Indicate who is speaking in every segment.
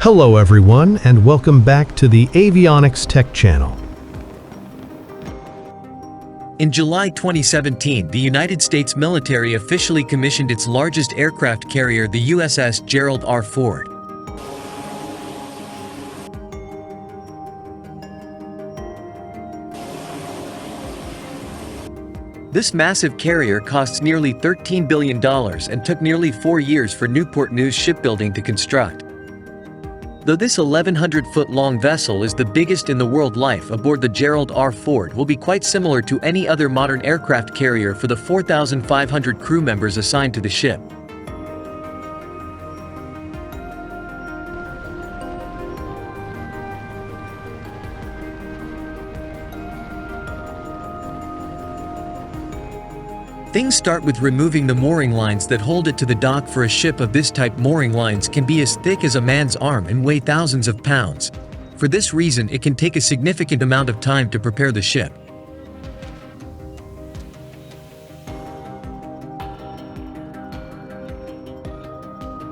Speaker 1: Hello everyone, and welcome back to the Avionics Tech Channel.
Speaker 2: In July 2017, the United States military officially commissioned its largest aircraft carrier, the USS Gerald R. Ford. This massive carrier costs nearly $13 billion and took nearly 4 years for Newport News Shipbuilding to construct. Though this 1,100-foot-long vessel is the biggest in the world, life aboard the Gerald R. Ford will be quite similar to any other modern aircraft carrier for the 4,500 crew members assigned to the ship. Things start with removing the mooring lines that hold it to the dock. For a ship of this type, mooring lines can be as thick as a man's arm and weigh thousands of pounds. For this reason, it can take a significant amount of time to prepare the ship.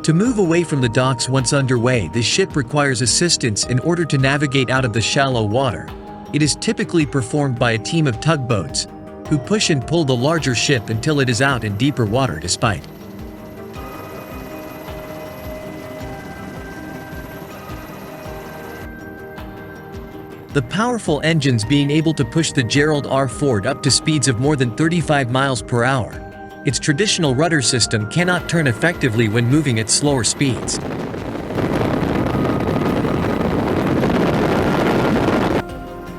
Speaker 2: To move away from the docks once underway, the ship requires assistance in order to navigate out of the shallow water. It is typically performed by a team of tugboats, who push and pull the larger ship until it is out in deeper water. Despite the powerful engines being able to push the Gerald R. Ford up to speeds of more than 35 miles per hour, its traditional rudder system cannot turn effectively when moving at slower speeds.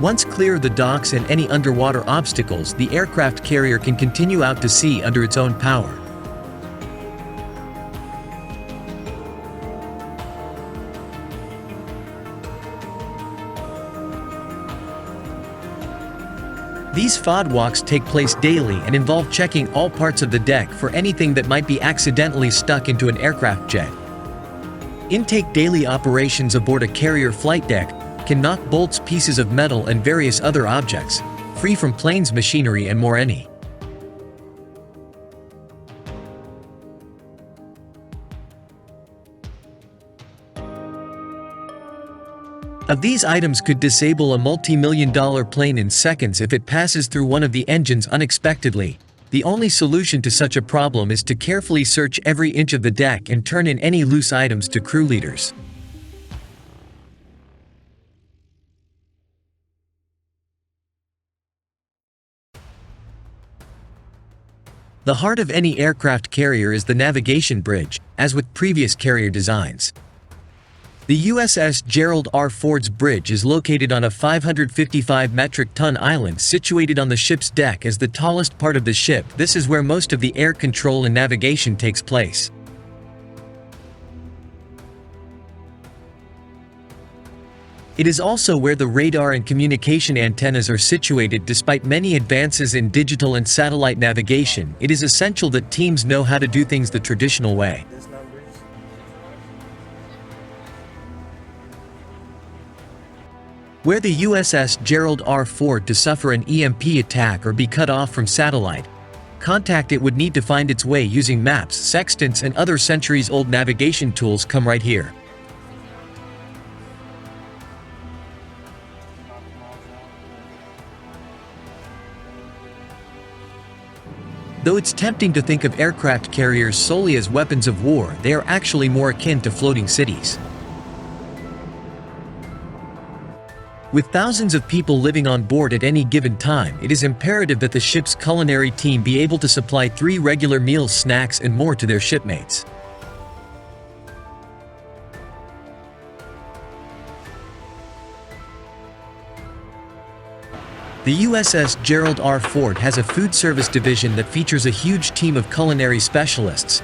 Speaker 2: Once clear of the docks and any underwater obstacles, the aircraft carrier can continue out to sea under its own power. These FOD walks take place daily and involve checking all parts of the deck for anything that might be accidentally stuck into an aircraft jet. Intake daily operations aboard a carrier flight deck can knock bolts, pieces of metal, and various other objects free from planes, machinery, and more. Any of these items could disable a multi-million-dollar plane in seconds if it passes through one of the engines unexpectedly. The only solution to such a problem is to carefully search every inch of the deck and turn in any loose items to crew leaders. The heart of any aircraft carrier is the navigation bridge, as with previous carrier designs. The USS Gerald R. Ford's bridge is located on a 555 metric ton island situated on the ship's deck as the tallest part of the ship. This is where most of the air control and navigation takes place. It is also where the radar and communication antennas are situated. Despite many advances in digital and satellite navigation, it is essential that teams know how to do things the traditional way. Were the USS Gerald R. Ford to suffer an EMP attack or be cut off from satellite contact, it would need to find its way using maps, sextants, and other centuries-old navigation tools. Come right here. Though it's tempting to think of aircraft carriers solely as weapons of war, they are actually more akin to floating cities. With thousands of people living on board at any given time, it is imperative that the ship's culinary team be able to supply 3 regular meals, snacks, and more to their shipmates. The USS Gerald R. Ford has a food service division that features a huge team of culinary specialists.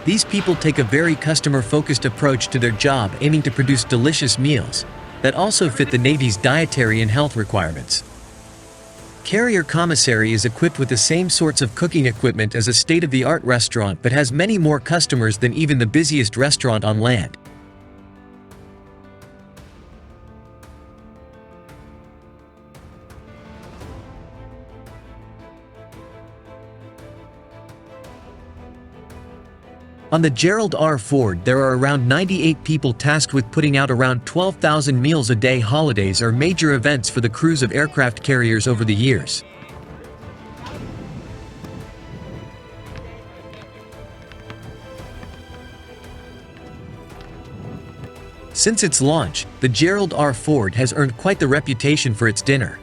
Speaker 2: These people take a very customer-focused approach to their job, aiming to produce delicious meals that also fit the Navy's dietary and health requirements. Carrier Commissary is equipped with the same sorts of cooking equipment as a state-of-the-art restaurant, but has many more customers than even the busiest restaurant on land. On the Gerald R. Ford, there are around 98 people tasked with putting out around 12,000 meals a day. Holidays are major events for the crews of aircraft carriers over the years. Since its launch, the Gerald R. Ford has earned quite the reputation for its dinner.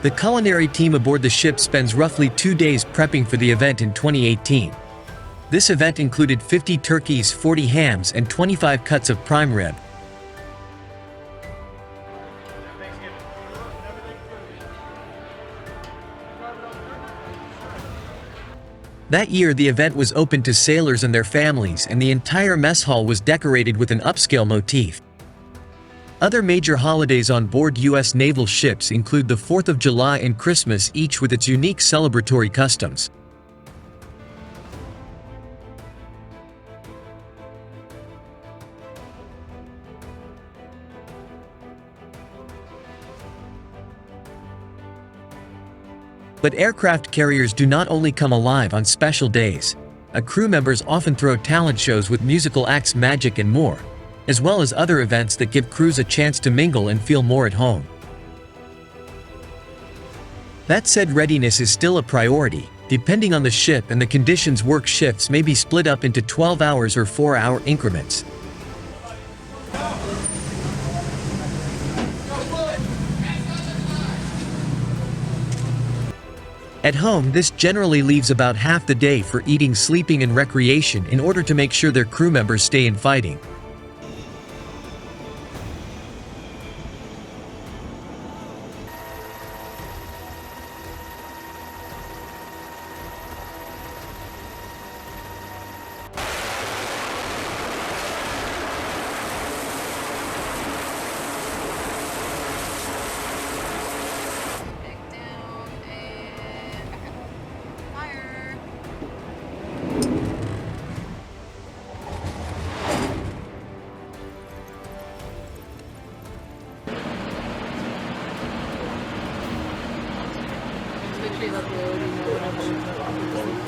Speaker 2: The culinary team aboard the ship spends roughly 2 days prepping for the event in 2018. This event included 50 turkeys, 40 hams, and 25 cuts of prime rib. That year, the event was open to sailors and their families, and the entire mess hall was decorated with an upscale motif. Other major holidays on board U.S. naval ships include the 4th of July and Christmas, each with its unique celebratory customs. But aircraft carriers do not only come alive on special days. Crew members often throw talent shows with musical acts, magic, and more, as well as other events that give crews a chance to mingle and feel more at home. That said, readiness is still a priority. Depending on the ship and the conditions, work shifts may be split up into 12 hours or 4-hour increments. At home, this generally leaves about half the day for eating, sleeping, and recreation in order to make sure their crew members stay in fighting.
Speaker 3: Make sure you upload and whatever.